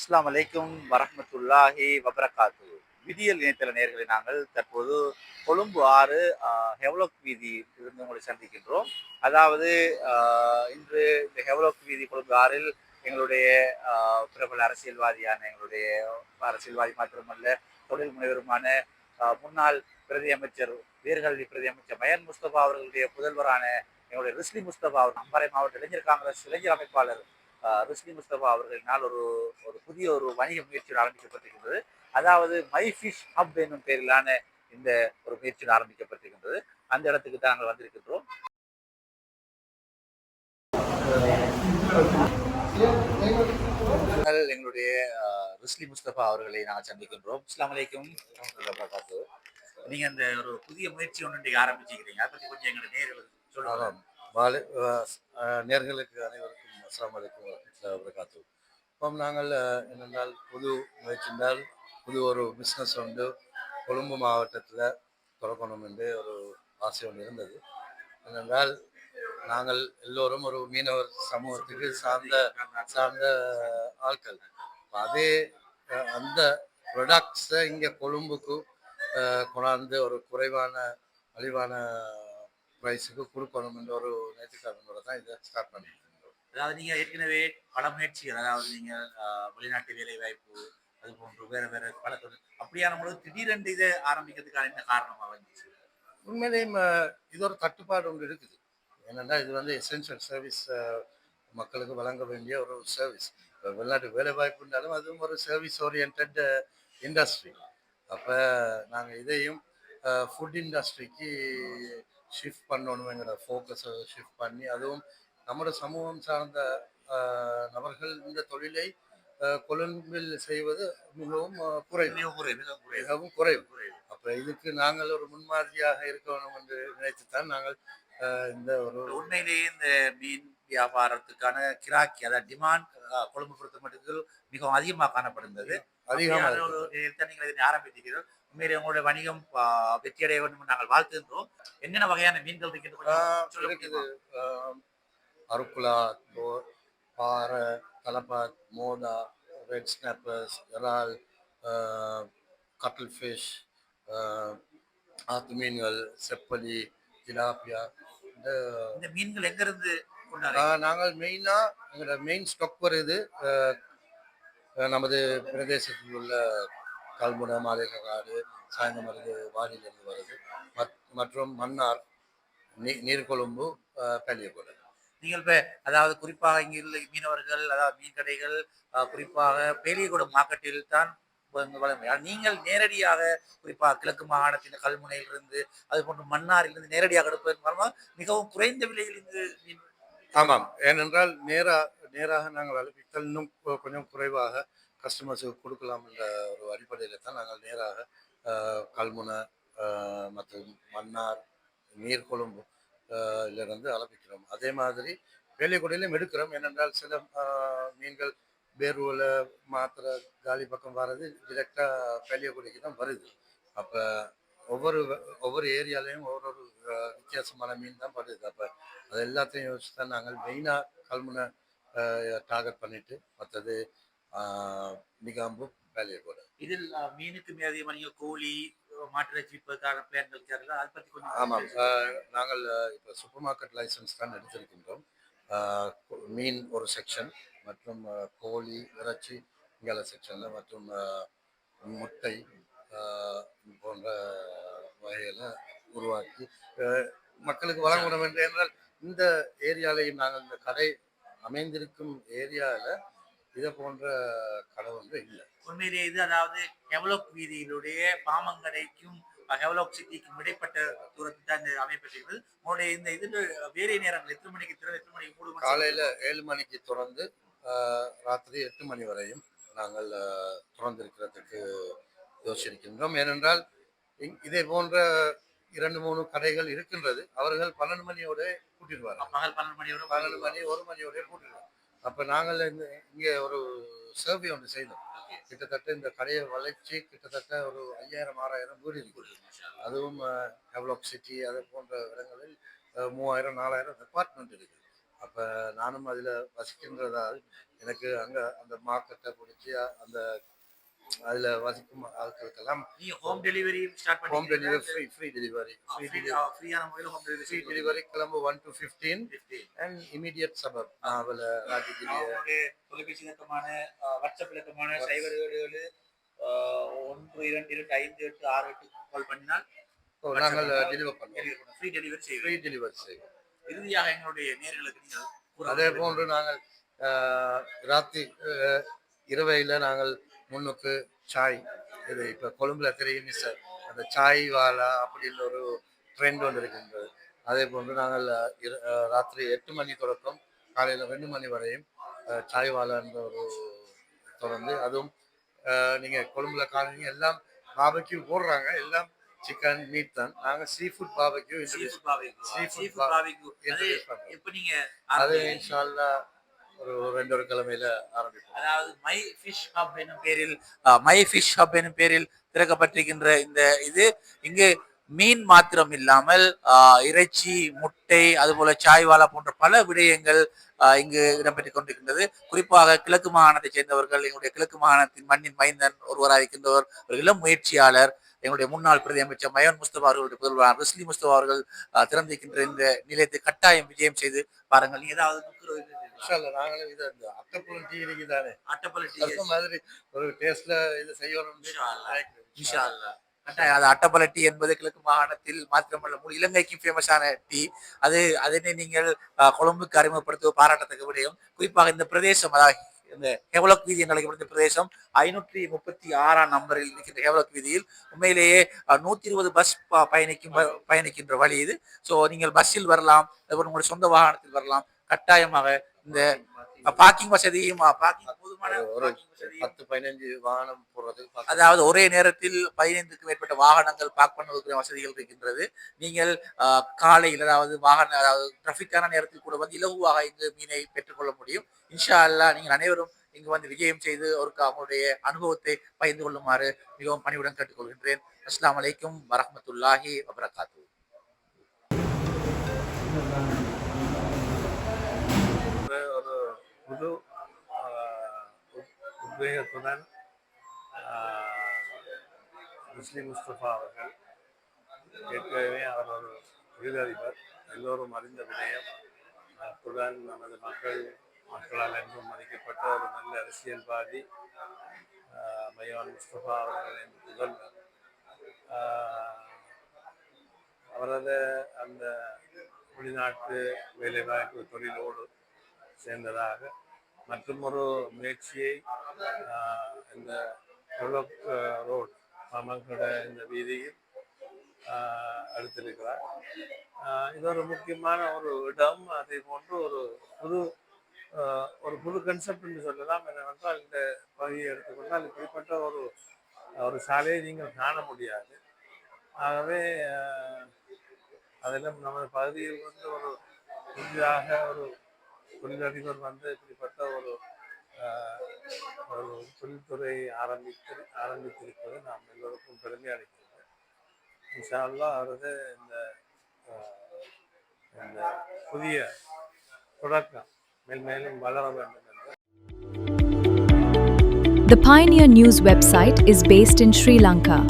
அஸ்ஸலாமு அலைக்கும் வரஹ்மத்துல்லாஹி வபரகாத்து. விடியல் இணையதள நேயர்களை நாங்கள் தற்போது கொழும்பு 6 ஹெவலோக் வீதி இருந்து உங்களை சந்திக்கின்றோம். அதாவது இன்று இந்த ஹெவலோக் வீதி கொழும்பு 6ல் எங்களுடைய பிரபல அரசியல்வாதியான எங்களுடைய அரசியல்வாதி மாத்திரமல்ல, தொழில் முனைவருமான முன்னாள் பிரதி அமைச்சர், உயர்கல்வி பிரதி அமைச்சர் மயன் முஸ்தபா அவர்களுடைய புதல்வரான எங்களுடைய ரிஸ்லி முஸ்தபா அவர் அம்பாறை மாவட்ட இளைஞர் காங்கிரஸ் இளைஞர் அமைப்பாளர் ரிஸ்லி முஸ்தபா அவர்களினால் ஒரு ஒரு புதிய ஒரு வணிக முயற்சி ஆரம்பிக்கப்பட்டிருக்கின்றது. அதாவது மை ஃபிஷ் ஹப் என்னும் பெயரிலான இந்த ஒரு முயற்சி ஆரம்பிக்கப்பட்டிருக்கின்றது. அந்த இடத்துக்கு தான் நாங்கள் வந்திருக்கின்றோம். எங்களுடைய ரிஸ்லி முஸ்தபா அவர்களை நாங்கள் சந்திக்கின்றோம். அஸ்ஸலாமு அலைக்கும் வரஹ்மத்துல்லாஹி. நீங்க அந்த ஒரு புதிய முயற்சி ஒன்று இன்றைக்கு ஆரம்பிச்சிருக்கிறீங்க. அதை பத்தி கொஞ்சம் எங்களுடைய நேயர்களுக்கு சொல்லுங்க. நேர்களுக்கு அனைவருக்கும் அஸ்ஸலாமு அலைக்கும் வரஹ்மத்துல்லாஹி வபரகாத்துஹு. இப்போ நாங்கள் என்னென்றால் புது முயற்சினால் புது ஒரு பிஸ்னஸ் வந்து கொழும்பு மாவட்டத்தில் தொடங்கணும் என்று ஒரு ஆசை ஒன்று இருந்தது. என்னென்றால் நாங்கள் எல்லோரும் ஒரு மீனவர் சமூகத்துக்கு சார்ந்த சார்ந்த ஆட்கள். அதே அந்த ப்ரொடக்ட்ஸை இங்கே கொழும்புக்கு கொண்டாந்து ஒரு குறைவான மலிவான ப்ரைஸுக்கு கொடுக்கணும் என்ற ஒரு நேர்த்திக்கடனோட தான் இதை ஸ்டார்ட் பண்ணியிருக்கோம். அதாவது நீங்க ஏற்கனவே பல முயற்சிகள், அதாவது நீங்க வெளிநாட்டு வேலை வாய்ப்பு, அது போன்று வேற வேற பல தொழில் அப்படியான பொழுது திடீரென்று இதை ஆரம்பிக்கிறதுக்கான என்ன காரணமா வந்துச்சு? உண்மையிலேயும் இது ஒரு தட்டுப்பாடு ஒன்று இருக்குது. ஏனென்னா இது வந்து எசென்ஷியல் சர்வீஸ், மக்களுக்கு வழங்க வேண்டிய ஒரு சர்வீஸ். வெளிநாட்டு வேலை வாய்ப்பு இருந்தாலும் அதுவும் ஒரு சர்வீஸ் ஓரியன்ட் இண்டஸ்ட்ரி. அப்போ நாங்கள் இதையும் ஃபுட் இண்டஸ்ட்ரிக்கு ஷிஃப்ட் பண்ணணுங்கிற ஃபோக்கஸை ஷிஃப்ட் பண்ணி, அதுவும் நம்முடைய சமூகம் சார்ந்த நபர்கள் இந்த தொழிலை கொழும்பில் செய்வது மிகவும் மிகவும் குறைவு. அப்போ இதுக்கு நாங்கள் ஒரு முன்மாதிரியாக இருக்க வேண்டும் என்று நினைத்துத்தான் நாங்கள் இந்த ஒரு உண்மையிலேயே இந்த மீன் வியாபாரத்துக்கான கிராக்கி, அதாவது டிமாண்ட் கொழும்பு பொறுத்த மட்டும் மிகவும் அதிகமாக காணப்படுகிறது. அதிகமாக ஒரு நீங்கள் இதனை ஆரம்பித்தீர்கள். உண்மையிலே உங்களுடைய வணிகம் வெற்றி அடைய வேண்டும் என்று நாங்கள் வாழ்த்துகின்றோம். என்னென்ன வகையான மீன்கள் இருக்குது. அருக்குலா, பாறை, தலப்பாத், மோதா, ரெட் ஸ்னாப்பர்ஸ், இறால், கட்டில் ஃபிஷ், ஆத்து மீன்கள், செப்பலி, திலாப்பியா. இந்த மீன்கள் எங்கிருந்து நாங்கள் மெயினாக எங்களோட மெயின் ஸ்டாக் வருது நமது பிரதேசத்தில் உள்ள கல்முனை, மாலைக்காடு, சாய்ந்தமருது, வாடியிலிருந்து வருது. மற்றும் மன்னார், நீர்கொழும்பு, பள்ளியக்கூட. நீங்கள் இப்ப அதாவது குறிப்பாக இங்குள்ள மீனவர்கள், அதாவது மீன் கடைகள் குறிப்பாக பேலியகுட மார்க்கெட்டில் தான் நீங்கள் நேரடியாக குறிப்பாக கிழக்கு மாகாணத்தின் கல்முனையிலிருந்து அது போன்று மன்னாரிலிருந்து நேரடியாக எடுப்பதன் மூலமாக மிகவும் குறைந்த விலையில் இங்கு மீன். ஆமாம், ஏனென்றால் நேராக நாங்கள் அனுப்பித்தால் இன்னும் கொஞ்சம் குறைவாக கஸ்டமர்ஸுக்கு கொடுக்கலாம் என்ற ஒரு அடிப்படையில் தான் நாங்கள் நேராக கல்முனை மற்றும் மன்னார், நீர்கொழும்பு இருந்து அலப்பிக்கிறோம். அதே மாதிரி வேலைக்குடையிலும் எடுக்கிறோம். ஏனென்றால் சில மீன்கள் பேருவில் மாத்திரை காலி பக்கம் வர்றது டிரெக்டாக வேலைக்குடிக்கு தான் வருது. அப்போ ஒவ்வொரு ஏரியாலையும் ஒவ்வொரு வித்தியாசமான மீன் தான் வருது. அப்போ அது எல்லாத்தையும் யோசிச்சு தான் நாங்கள் மெயினாக கல்முனை டார்கெட் பண்ணிட்டு மற்றது நிகாம்பு வேலையக்கூட. இதில் மீனுக்கு மேதியமாக நீங்கள் கோழி, மாட்டிறைச்சி விற்பதற்கான பிளான்கள் கேட்கல, அதை பற்றி கொஞ்சம். ஆமாம், நாங்கள் இப்போ சூப்பர் மார்க்கெட் லைசன்ஸ் தான் எடுத்திருக்கின்றோம். மீன் ஒரு செக்ஷன் மற்றும் கோழி, இறைச்சி இங்கே செக்ஷனில் மற்றும் முட்டை போன்ற வகைகளை உருவாக்கி மக்களுக்கு வழங்கணும் என்று. என்றால் இந்த ஏரியாலையும் நாங்கள் இந்த கடை அமைந்திருக்கும் ஏரியாவில் இதை போன்ற கடை ஒன்று இல்லை. உண்மையிலே இது அதாவது ஹெவலோக் வீதியிலுடைய பாமங்கடைக்கும் ஹெவலோக் சிட்டிக்கும் இடைப்பட்ட தூரத்தில் தான் இந்த அமைப்பட்டிருக்கிறது. உங்களுடைய இந்த இதில் வேலை நேரங்கள் எத்தனை மணிக்கு திறந்து எத்தனை மணிக்கு மூடுவோம்? காலையில் 7 மணிக்கு திறந்து ராத்திரி 8 மணி வரையும் நாங்கள் திறந்திருக்கிறதுக்கு யோசிச்சிருக்கின்றோம். ஏனென்றால் இதே போன்ற 2-3 கடைகள் இருக்கின்றது. அவர்கள் 12 மணியோட கூட்டிடுவாங்க. பகல் 12 மணியோட 12 மணி 1 மணியோட கூட்டிடுவாங்க. அப்போ நாங்கள் இங்கே ஒரு சர்வே ஒன்று செய்தோம். கிட்டத்தட்ட இந்த கடையை வளர்ச்சி கிட்டத்தட்ட ஒரு 5000-6000 வீடு இருக்குது. அதுவும் ஹெவலோக் சிட்டி அது போன்ற இடங்களில் 3000-4000 அப்பார்ட்மெண்ட் இருக்குது. அப்போ நானும் அதில் வசிக்கின்றதால் எனக்கு அங்கே அந்த மார்க்கெட்டை பிடிச்சி அந்த அதில் வசிக்கும் ஆட்களுக்கெல்லாம் நீங்க ஹோம் டெலிவரி ஸ்டார்ட் ஹோம் பண்ணி டெலிவரி ஃப்ரீ டெலிவரி ஃப்ரீயான முறையில் ஹோம் ஃப்ரீ டெலிவரி டெலிவரி கிளம்பு 1 to 15 அண்ட் இமீடியட் சபப் நாவல ராஜகிரிய அவங்களுடைய தொலைபேசி இலக்கமான வாட்ஸ்அப் இலக்கமான 077 1222586 கால் பண்ணினால் நாங்கள் டெலிவர் பண்ணுவோம் ஃப்ரீ டெலிவரி செய்வோம். ஃப்ரீ டெலிவரி செய்வோம். இறுதியாக எங்களுடைய நேயர்களுக்கு நீங்கள் அதே போன்று நாங்கள் ராத்திரி இரவையில் நாங்கள் முன்னுக்கு சாய் இது இப்போ கொழும்புல தெரியும் சார் அந்த சாய் வாலா அப்படின்னு ஒரு ட்ரெண்ட் ஒன்று இருக்கின்றது. அதே போன்று நாங்கள் ராத்திரி 8 மணி தொடக்கம் காலையில் 2 மணி வரையும் சாய் வாலா என்ற ஒரு தொடர்ந்து அதுவும் நீங்கள் கொழும்புல காணுங்க எல்லாம் பாபக்யூ போடுறாங்க எல்லாம் சிக்கன் மீட் தான். நாங்கள் சீ ஃபுட் பாபக்யூ அது இன்ஷால்லா ஒரு 2 கிழமையில ஆரம்பிப்போம். அதாவது மை ஃபிஷ் ஹப் எனும் பேரில் திறக்கப்பட்டிருக்கின்ற இந்த இது இங்கு மீன் மாத்திரம் இல்லாமல் இறைச்சி, முட்டை, அதுபோல சாய்வாலா போன்ற பல விடயங்கள் இங்கு இடம்பெற்றுக் கொண்டிருக்கின்றது. குறிப்பாக கிழக்கு மாகாணத்தைச் சேர்ந்தவர்கள், எங்களுடைய கிழக்கு மாகாணத்தின் மண்ணின் மைந்தன் ஒருவராக இருக்கின்றவர், ஒரு இளம் முயற்சியாளர், எங்களுடைய முன்னாள் பிரதி அமைச்சர் மயோன் முஸ்தபா அவர்களுடைய புதல்வர் ரிஸ்லி முஸ்தபா அவர்கள் திறந்திருக்கின்ற இந்த நிலையத்தை கட்டாயம் விஜயம் செய்து பாருங்கள். நீங்க ஏதாவது நாங்களும் இது அட்டப்பழம் டீ இருக்குதானே அட்டப்பழம் டீ மாதிரி ஒரு டேஸ்ட்ல இது செய்யணும். அது அட்டப்பழ டீ என்பது கிழக்கு மாகாணத்தில் மாத்திரமல்ல முழு இலங்கைக்கும் ஃபேமஸான டீ. அதனை நீங்கள் கொழும்புக்கு அறிமுகப்படுத்துவ பாராட்டத்தக்க விடயம். குறிப்பாக இந்த பிரதேசம், அதாவது இந்த ஹெவலக் வீதி என்று அழைக்கப்பட்ட பிரதேசம் 536 நம்பரில் இருக்கின்ற ஹெவலக் வீதியில் உண்மையிலேயே 120 பஸ் பயணிக்கின்ற வழி இது. ஸோ நீங்கள் பஸ்ஸில் வரலாம், உங்களுடைய சொந்த வாகனத்தில் வரலாம். கட்டாயமாக இந்த பார்க்கிங் வசதியும் ஒரு 10-15 வாகனம் போடுறது, அதாவது ஒரே நேரத்தில் 15க்கும் மேற்பட்ட வாகனங்கள் பார்க் பண்ணுவதற்கு வசதிகள் இருக்கின்றது. நீங்கள் காலையில் அதாவது டிராபிக்கான நேரத்தில் கூட வந்து இலகுவாக இங்கு மீனை பெற்றுக்கொள்ள முடியும். இன்ஷா அல்லாஹ் நீங்கள் அனைவரும் இங்கு வந்து விஜயம் செய்து அவங்களுடைய அனுபவத்தை பகிர்ந்து கொள்ளுமாறு மிகவும் பணிவுடன் கேட்டுக்கொள்கின்றேன். அஸ்ஸலாமு அலைக்கும் வரஹ்மத்துல்லாஹி வபரகாத்துஹு. ஒரு புது உத்வேகத்துடன் ரிஸ்லி முஸ்தபா அவர்கள், ஏற்கனவே அவர் ஒரு தொழிலதிபர், எல்லோரும் அறிந்த விடயம். அத்துடன் நமது மக்களால் என்றும் மதிக்கப்பட்ட ஒரு நல்ல அரசியல்வாதி மயோன் முஸ்தபா அவர்களின் புதல்வர். அவரது அந்த வெளிநாட்டு வேலைவாய்ப்பு தொழிலோடு சேர்ந்ததாக மற்றும் ஒரு முயற்சியை இந்த ரோட் மாமக்கட இந்த வீதியில் எடுத்திருக்கிறார். இது ஒரு முக்கியமான ஒரு இடம். அதே போன்று ஒரு புது கன்செப்ட் என்று சொல்லலாம். என்னவென்றால் இந்த பகுதியை எடுத்துக்கொண்டால் இப்படிப்பட்ட ஒரு சாலையை நீங்கள் காண முடியாது. ஆகவே அதிலும் நமது பகுதியில் வந்து ஒரு புதிதாக ஒரு தொழிலதிபர் வந்து இப்படிப்பட்ட ஒரு தொழில்துறை ஆரம்பித்திருப்பது நாம் எல்லோருக்கும் பெருமை அளிக்கிறது. இன்ஷா அல்லாஹ் அவரது இந்த புதிய தொடக்கம் மேலும் வளர வேண்டும் என்று. The Pioneer News website is based in Sri Lanka.